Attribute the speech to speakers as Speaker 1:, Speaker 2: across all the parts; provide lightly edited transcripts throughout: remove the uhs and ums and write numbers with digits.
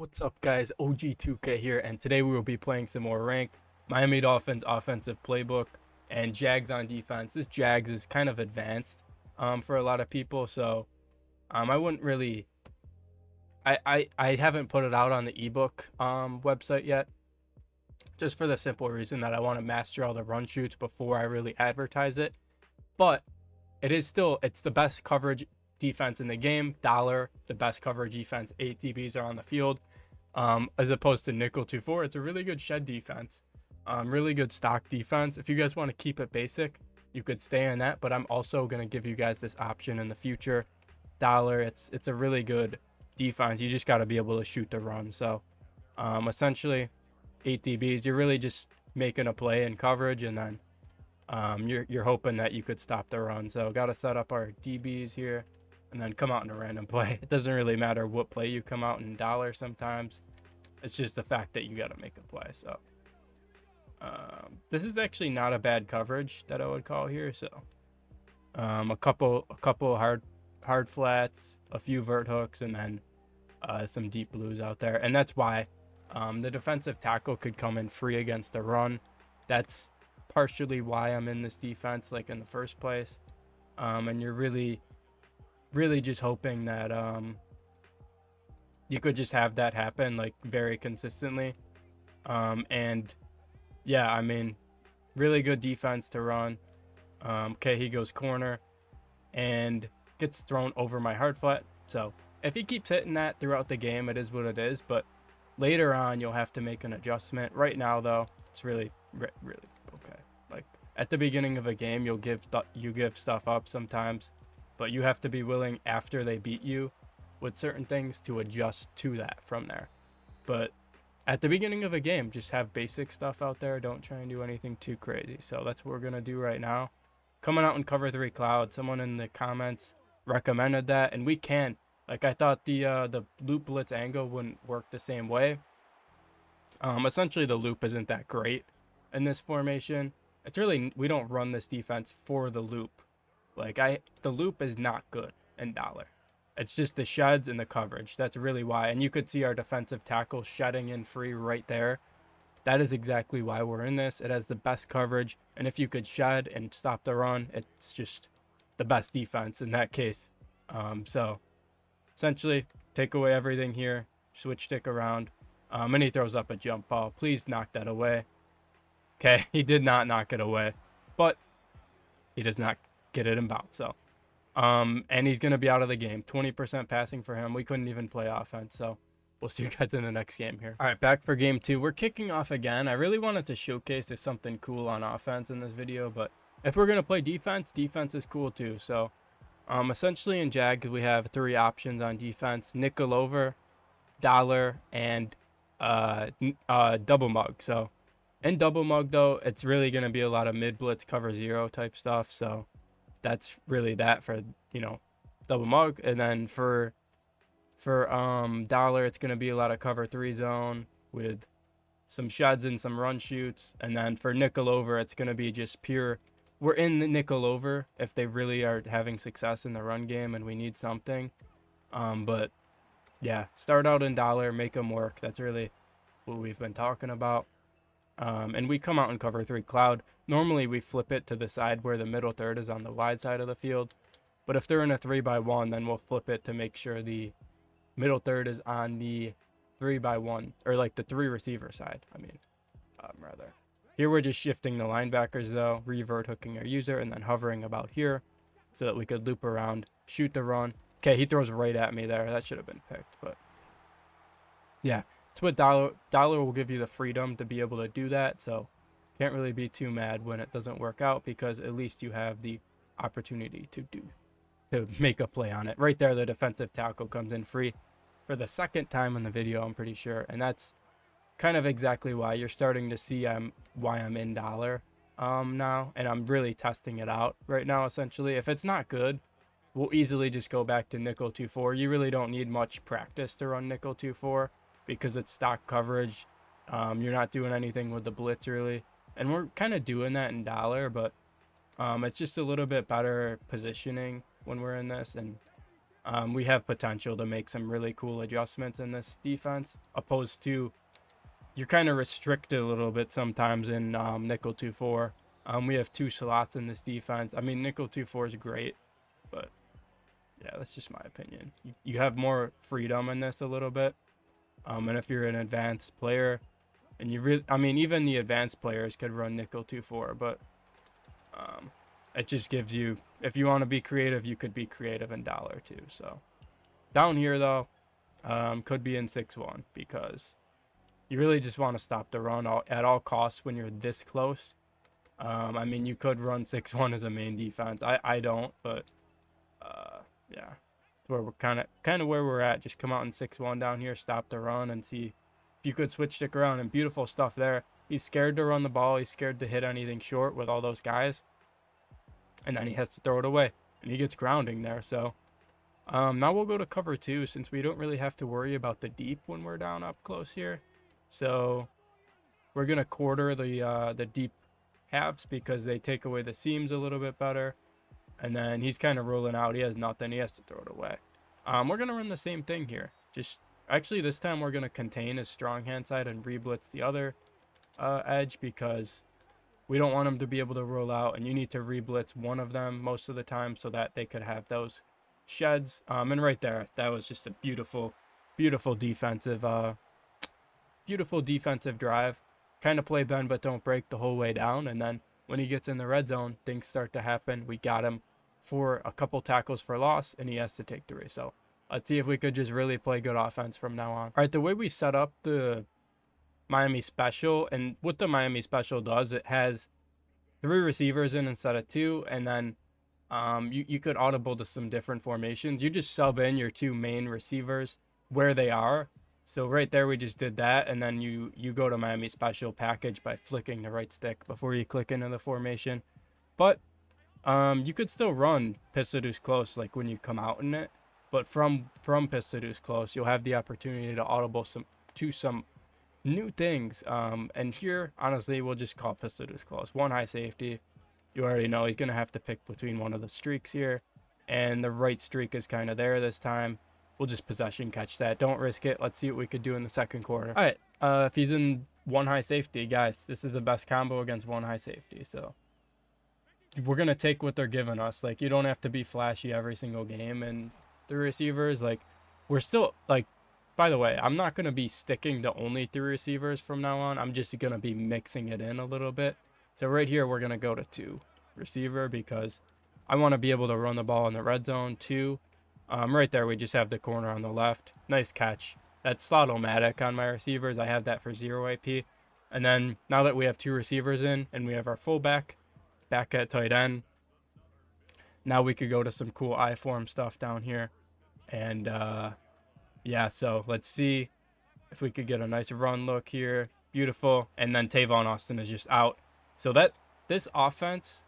Speaker 1: What's up, guys? OG2K here, and today we will be playing some more ranked Miami Dolphins offensive playbook and Jags on defense. This Jags is kind of advanced for a lot of people, so I wouldn't really I haven't put it out on the ebook website yet, just for the simple reason that I want to master all the run shoots before I really advertise it. But it's the best coverage defense in the game. The best coverage defense. 8 DBs are on the field. As opposed to nickel 2-4, it's a really good shed defense, really good stock defense. If you guys want to keep it basic, you could stay in that, but I'm also going to give you guys this option in the future. It's a really good defense. You just got to be able to shoot the run. So essentially 8 DBs, you're really just making a play in coverage, and then you're hoping that you could stop the run. So got to set up our DBs here and then come out in a random play. It doesn't really matter what play you come out in sometimes. It's just the fact that you got to make a play. So this is actually not a bad coverage that I would call here. So a couple hard flats, a few vert hooks, and then some deep blues out there. And that's why the defensive tackle could come in free against the run. That's partially why I'm in this defense, like in the first place. And you're really just hoping that you could just have that happen like very consistently. And yeah, I mean, really good defense to run. Okay, he goes corner and gets thrown over my hard flat. So if he keeps hitting that throughout the game, it is what it is. But later on, you'll have to make an adjustment. Right now, though, it's really okay. Like at the beginning of a game, you give stuff up sometimes, but you have to be willing after they beat you with certain things to adjust to that from there. But at the beginning of a game, just have basic stuff out there. Don't try and do anything too crazy. So that's what we're going to do right now. Coming out in cover 3 cloud. Someone in the comments recommended that, and we can. Like, I thought the loop blitz angle wouldn't work the same way. Essentially, the loop isn't that great in this formation. It's really, we don't run this defense for the loop. Like, the loop is not good in dollar. It's just the sheds and the coverage. That's really why. And you could see our defensive tackle shedding in free right there. That is exactly why we're in this. It has the best coverage. And if you could shed and stop the run, it's just the best defense in that case. So essentially, take away everything here. Switch stick around. And he throws up a jump ball. Please knock that away. Okay, he did not knock it away. But he does not get it in bounds. So and he's going to be out of the game. 20% passing for him. We couldn't even play offense. So we'll see you guys in the next game here. All right, back for game 2. We're kicking off again. I really wanted to showcase something cool on offense in this video, but if we're going to play defense is cool too. So essentially in Jags, we have 3 options on defense: nickel over, dollar, and double mug. So in double mug, though, it's really going to be a lot of mid blitz cover 0 type stuff. So that's really that for, double mug. And then for dollar, it's going to be a lot of cover 3 zone with some sheds and some run shoots. And then for nickel over, it's going to be just pure, we're in the nickel over if they really are having success in the run game and we need something. But yeah, start out in dollar, make them work. That's really what we've been talking about. And we come out in cover 3 cloud. Normally we flip it to the side where the middle third is on the wide side of the field. But if they're in a 3-by-1, then we'll flip it to make sure the middle third is on the 3-by-1, or like the 3 receiver side. Rather. Here we're just shifting the linebackers though, revert hooking our user, and then hovering about here so that we could loop around, shoot the run. Okay, he throws right at me there. That should have been picked, but yeah. It's what dollar will give you the freedom to be able to do that. So can't really be too mad when it doesn't work out, because at least you have the opportunity to make a play on it. Right there, the defensive tackle comes in free for the second time in the video, I'm pretty sure. And that's kind of exactly why you're starting to see why I'm in dollar now. And I'm really testing it out right now, essentially. If it's not good, we'll easily just go back to nickel 2-4. You really don't need much practice to run nickel 2-4 because it's stock coverage. You're not doing anything with the blitz really. And we're kind of doing that in dollar, but it's just a little bit better positioning when we're in this. And We have potential to make some really cool adjustments in this defense, opposed to you're kind of restricted a little bit sometimes in nickel 2-4. We have 2 slots in this defense. I mean, nickel 2-4 is great, but yeah, that's just my opinion. You have more freedom in this a little bit. And if you're an advanced player, and I mean, even the advanced players could run nickel 2-4, but it just gives you, if you want to be creative, you could be creative in dollar too. So down here though, could be in 6-1 because you really just want to stop the run at all costs when you're this close. I mean, you could run 6-1 as a main defense. I don't, but yeah, where we're kind of where we're at. Just come out in 6-1 down here, stop the run, and see if you could switch stick around. And beautiful stuff there. He's scared to run the ball. He's scared to hit anything short with all those guys, and then he has to throw it away, and he gets grounding there. So now we'll go to cover 2 since we don't really have to worry about the deep when we're down up close here. So we're gonna quarter the deep halves because they take away the seams a little bit better. And then he's kind of rolling out. He has nothing. He has to throw it away. We're going to run the same thing here. Just actually this time we're going to contain his strong hand side and re-blitz the other edge because we don't want him to be able to roll out. And you need to re-blitz one of them most of the time so that they could have those sheds. And right there, that was just a beautiful, beautiful defensive drive. Kind of play bend but don't break the whole way down. And then when he gets in the red zone, things start to happen. We got him for a couple tackles for loss, and he has to take 3. So let's see if we could just really play good offense from now on. All right, the way we set up the Miami Special, and what the Miami Special does, it has 3 receivers in instead of 2, and then you could audible to some different formations. You just sub in your 2 main receivers where they are. So right there, we just did that, and then you go to Miami Special package by flicking the right stick before you click into the formation. But you could still run pistol deuce close like when you come out in it, but from pistol deuce close, you'll have the opportunity to audible some new things. And here, honestly, we'll just call pistol deuce close. 1 high safety. You already know he's gonna have to pick between one of the streaks here, and the right streak is kind of there this time. We'll just possession catch that. Don't risk it. Let's see what we could do in the second quarter. All right. If he's in 1 high safety, guys, this is the best combo against 1 high safety. So we're going to take what they're giving us. Like, you don't have to be flashy every single game. And the receivers, like, we're still, like, by the way, I'm not going to be sticking to only 3 receivers from now on. I'm just going to be mixing it in a little bit. So right here, we're going to go to 2 receiver because I want to be able to run the ball in the red zone. 2. Right there, we just have the corner on the left. Nice catch. That's slot-o-matic on my receivers. I have that for 0 AP. And then now that we have 2 receivers in and we have our fullback back at tight end, now we could go to some cool I-form stuff down here. And yeah, so let's see if we could get a nice run look here. Beautiful. And then Tavon Austin is just out. So this offense,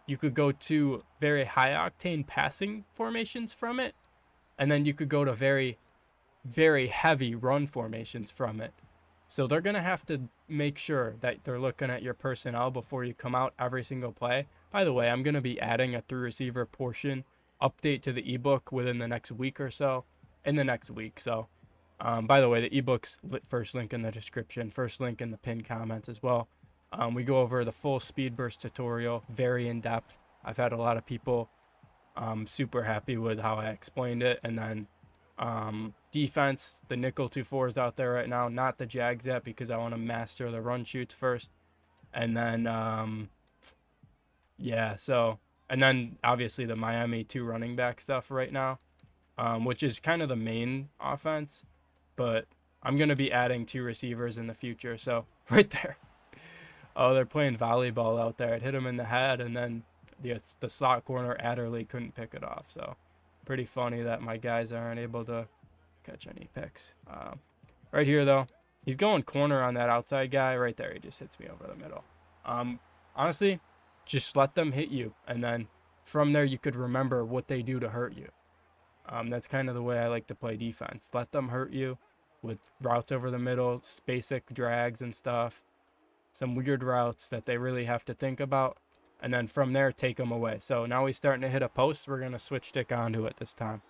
Speaker 1: you could go to very high-octane passing formations from it, and then you could go to very, very heavy run formations from it. So they're going to have to make sure that they're looking at your personnel before you come out every single play. By the way, I'm going to be adding a 3-receiver portion update to the ebook within the next week or so, So, by the way, the ebook's first link in the description, first link in the pinned comments as well. We go over the full speed burst tutorial, very in depth. I've had a lot of people super happy with how I explained it. And then defense, the nickel 2-4 is out there right now, not the Jags yet because I want to master the run shoots first. And then yeah, so, and then obviously the Miami 2 running back stuff right now, which is kind of the main offense, but I'm going to be adding 2 receivers in the future. So right there. Oh, they're playing volleyball out there. It hit him in the head, and then the slot corner Adderley couldn't pick it off. So pretty funny that my guys aren't able to catch any picks. Right here, though, he's going corner on that outside guy. Right there, he just hits me over the middle. Honestly, just let them hit you, and then from there you could remember what they do to hurt you. That's kind of the way I like to play defense. Let them hurt you with routes over the middle, basic drags and stuff. Some weird routes that they really have to think about, and then from there take them away. So now he's starting to hit a post. We're going to switch stick onto it this time.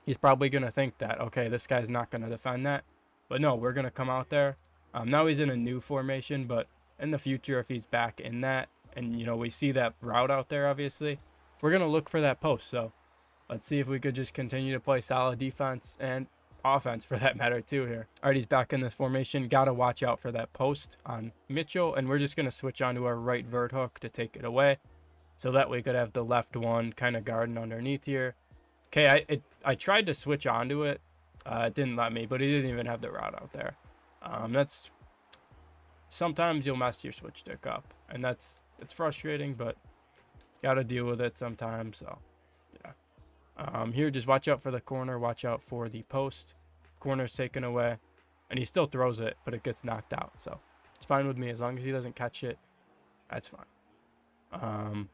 Speaker 1: He's probably going to think that, okay, this guy's not going to defend that. But no, we're going to come out there. Now he's in a new formation, but in the future, if he's back in that, and, you know, we see that route out there, obviously, we're going to look for that post. So let's see if we could just continue to play solid defense and offense for that matter too here. All right, he's back in this formation. Got to watch out for that post on Mitchell, and we're just going to switch onto our right vert hook to take it away. So that we could have the left one kind of guarding underneath here. Okay, I tried to switch onto it. It didn't let me, but he didn't even have the route out there. That's sometimes you'll mess your switch stick up, and it's frustrating, but got to deal with it sometimes. So yeah, here just watch out for the corner, watch out for the post. Corner's taken away, and he still throws it, but it gets knocked out. So it's fine with me as long as he doesn't catch it. That's fine.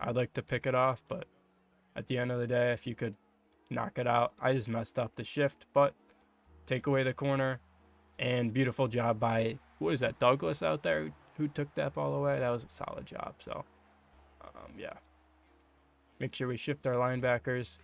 Speaker 1: I'd like to pick it off, but at the end of the day, if you could knock it out. I just messed up the shift, but take away the corner, and beautiful job by, what is that, Douglas out there who took that ball away? That was a solid job. So yeah, make sure we shift our linebackers.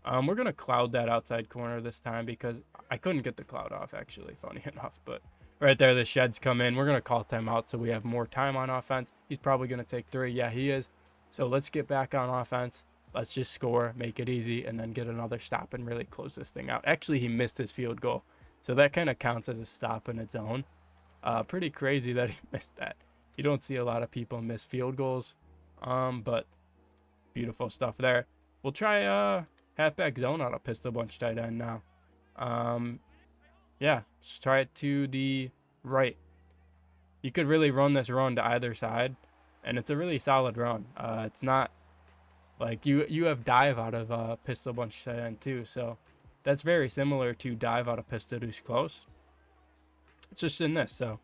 Speaker 1: We're gonna cloud that outside corner this time because I couldn't get the cloud off, actually, funny enough. But right there, the sheds come in. We're gonna call timeout so we have more time on offense. He's probably gonna take 3. Yeah, he is. So let's get back on offense. Let's just score, make it easy, and then get another stop and really close this thing out. Actually, he missed his field goal, so that kind of counts as a stop in its own. Pretty crazy that he missed that. You don't see a lot of people miss field goals, but beautiful stuff there. We'll try halfback zone out of pistol bunch tight end now. Yeah, just try it to the right. You could really run this run to either side, and it's a really solid run. It's not like you have dive out of pistol bunch tight end too, so that's very similar to dive out of pistol deuce close. It's just in this. So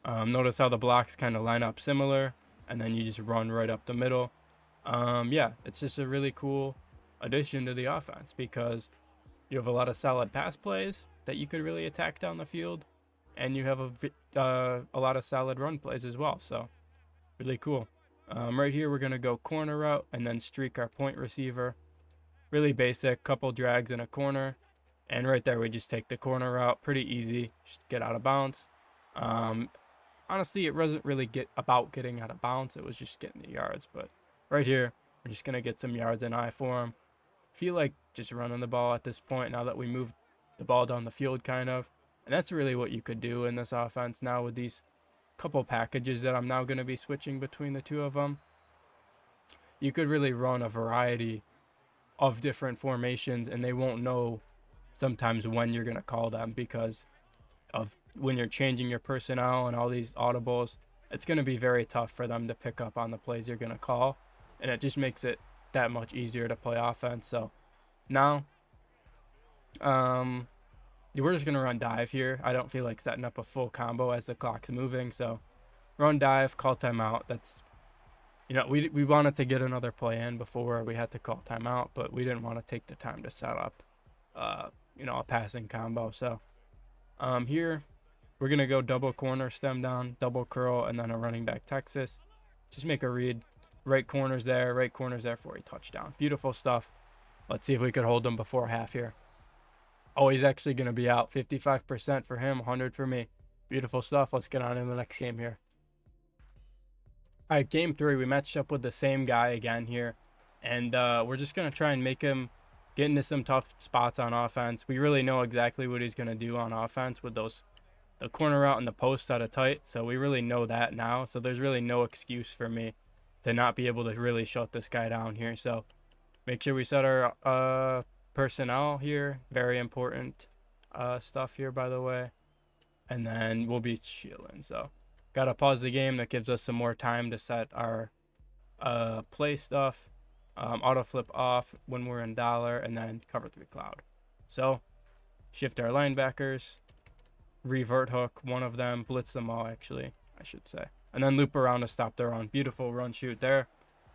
Speaker 1: notice how the blocks kind of line up similar, and then you just run right up the middle. Yeah, it's just a really cool addition to the offense because you have a lot of solid pass plays that you could really attack down the field, and you have a lot of solid run plays as well. So really cool. Right here, we're going to go corner route and then streak our point receiver. Really basic, couple drags in a corner. And right there, we just take the corner route. Pretty easy. Just get out of bounds. Honestly, it wasn't really about getting out of bounds. It was just getting the yards. But right here, we're just going to get some yards in eye for him. Feel like just running the ball at this point now that we moved the ball down the field kind of. And that's really what you could do in this offense now with these couple packages that I'm now going to be switching between the two of them. You could really run a variety of different formations, and they won't know sometimes when you're going to call them because of when you're changing your personnel and all these audibles. It's going to be very tough for them to pick up on the plays you're going to call, and it just makes it that much easier to play offense. So now we're just going to run dive here. I don't feel like setting up a full combo as the clock's moving. So run dive, call timeout. That's, you know, we wanted to get another play in before we had to call timeout, but we didn't want to take the time to set up, you know, a passing combo. So here we're going to go double corner, stem down, double curl, and then a running back Texas. Just make a read. Right corner's there for a touchdown. Beautiful stuff. Let's see if we could hold them before half here. Oh, he's actually going to be out. 55% for him, 100 for me. Beautiful stuff. Let's get on in the next game here. All right, game 3. We matched up with the same guy again here. And we're just going to try and make him get into some tough spots on offense. We really know exactly what he's going to do on offense with the corner out and the post out of tight. So we really know that now. So there's really no excuse for me to not be able to really shut this guy down here. So make sure we set our personnel here. Very important stuff here, by the way. And then we'll be chilling. So got to pause the game. That gives us some more time to set our play stuff. Auto flip off when we're in dollar, and then cover 3 cloud. So shift our linebackers, revert hook one of them, blitz them all actually, I should say. And then loop around to stop their run. Beautiful run shoot there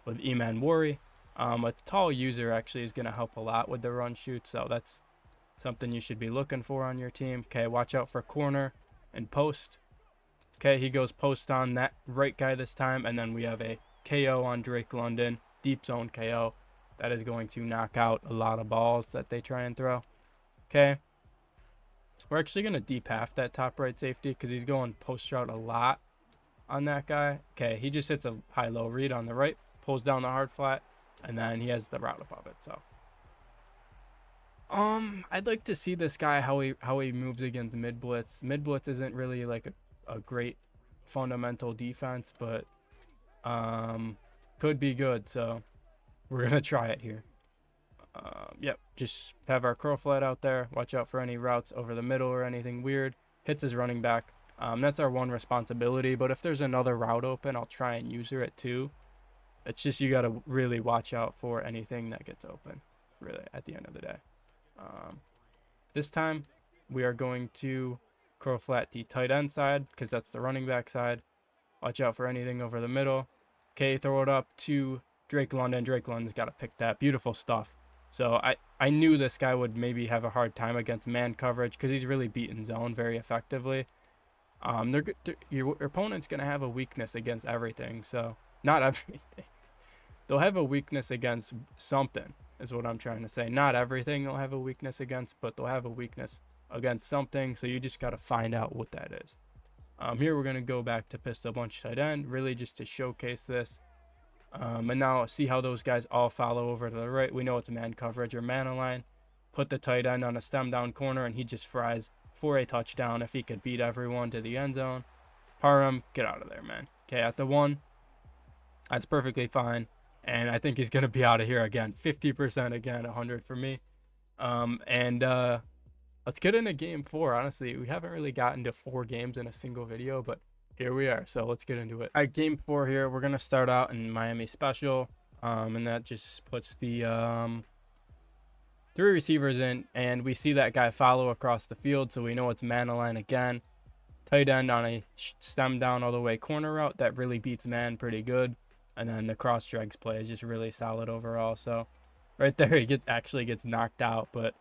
Speaker 1: with E-Man Worry. A tall user actually is going to help a lot with the run shoot, so that's something you should be looking for on your team. Okay, watch out for corner and post. Okay, he goes post on that right guy this time, and then we have a KO on Drake London, deep zone KO. That is going to knock out a lot of balls that they try and throw. Okay. We're actually going to deep half that top right safety because he's going post route a lot on that guy. Okay, he just hits a high-low read on the right, pulls down the hard flat, and then he has the route above it. So, I'd like to see this guy how he moves against mid blitz. Mid blitz isn't really like a great fundamental defense, but could be good. So we're gonna try it here. Yep, just have our curl flat out there. Watch out for any routes over the middle or anything weird. Hits his running back. That's our one responsibility. But if there's another route open, I'll try and user it too. It's just you got to really watch out for anything that gets open, really, at the end of the day. This time, we are going to curl flat the tight end side because that's the running back side. Watch out for anything over the middle. Okay, throw it up to Drake London. Drake London's got to pick that. Beautiful stuff. So I knew this guy would maybe have a hard time against man coverage because he's really beaten zone very effectively. Your opponent's going to have a weakness against everything. So not everything. They'll have a weakness against something is what I'm trying to say. Not everything they'll have a weakness against, but they'll have a weakness against something. So you just got to find out what that is. Here we're going to go back to pistol bunch tight end, really just to showcase this. And now see how those guys all follow over to the right. We know it's man coverage or man align. Put the tight end on a stem down corner, and he just fries for a touchdown if he could beat everyone to the end zone. Parham, get out of there, man. Okay, at the 1, that's perfectly fine. And I think he's going to be out of here again. 50% again, 100 for me. Let's get into game 4. Honestly, we haven't really gotten to 4 games in a single video, but here we are, so let's get into it. All right, game 4 here. We're going to start out in Miami Special, and that just puts the 3 receivers in, and we see that guy follow across the field, so we know it's man align again. Tight end on a stem down all the way corner route. That really beats man pretty good, and then the cross drags play is just really solid overall. So right there, he actually gets knocked out, but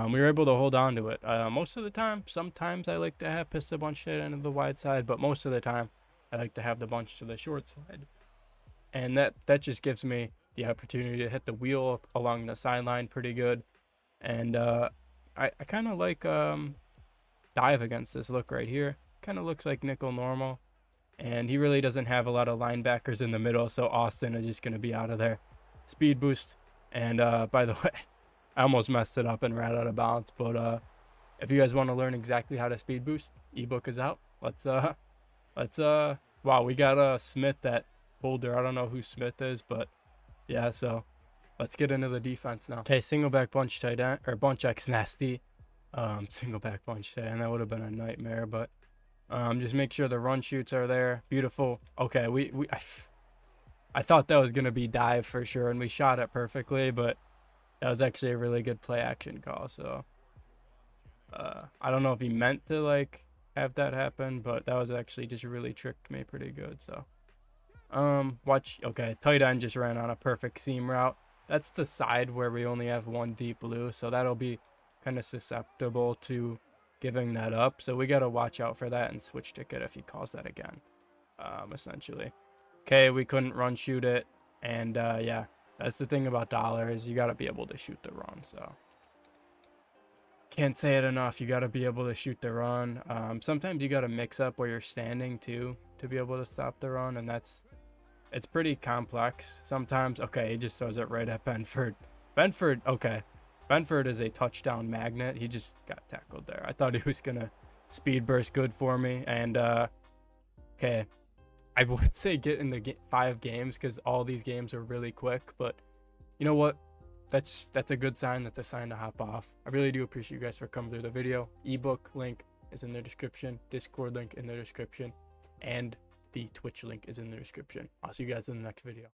Speaker 1: we were able to hold on to it. Most of the time, sometimes I like to have pistol bunch tight end to the wide side, but most of the time, I like to have the bunch to the short side. And that just gives me the opportunity to hit the wheel along the sideline pretty good. And I kind of like dive against this look right here. Kind of looks like nickel normal. And he really doesn't have a lot of linebackers in the middle, so Austin is just going to be out of there. Speed boost. And by the way, I almost messed it up and ran out of bounds, but if you guys want to learn exactly how to speed boost, ebook is out. Wow, we got Smith at Boulder. I don't know who Smith is, but yeah, so let's get into the defense now. Okay, single back bunch tight end, or bunch X nasty. Single back bunch tight end, that would have been a nightmare, but just make sure the run shoots are there. Beautiful. Okay, I thought that was going to be dive for sure, and we shot it perfectly, but that was actually a really good play action call. So I don't know if he meant to like have that happen, but that was actually just really tricked me pretty good. So watch. Okay, tight end just ran on a perfect seam route. That's the side where we only have 1 deep blue, so that'll be kind of susceptible to giving that up. So we got to watch out for that and switch ticket if he calls that again, essentially. Okay, we couldn't run shoot it, and yeah. That's the thing about dollar is you got to be able to shoot the run. So can't say it enough. You got to be able to shoot the run. Sometimes you got to mix up where you're standing too to be able to stop the run. And it's pretty complex sometimes. Okay. He just throws it right at Benford. Okay. Benford is a touchdown magnet. He just got tackled there. I thought he was going to speed burst good for me. And, okay. I would say get in the 5 games because all these games are really quick, but you know what? That's a good sign. That's a sign to hop off. I really do appreciate you guys for coming through the video. Ebook link is in the description, Discord link in the description, and the Twitch link is in the description. I'll see you guys in the next video.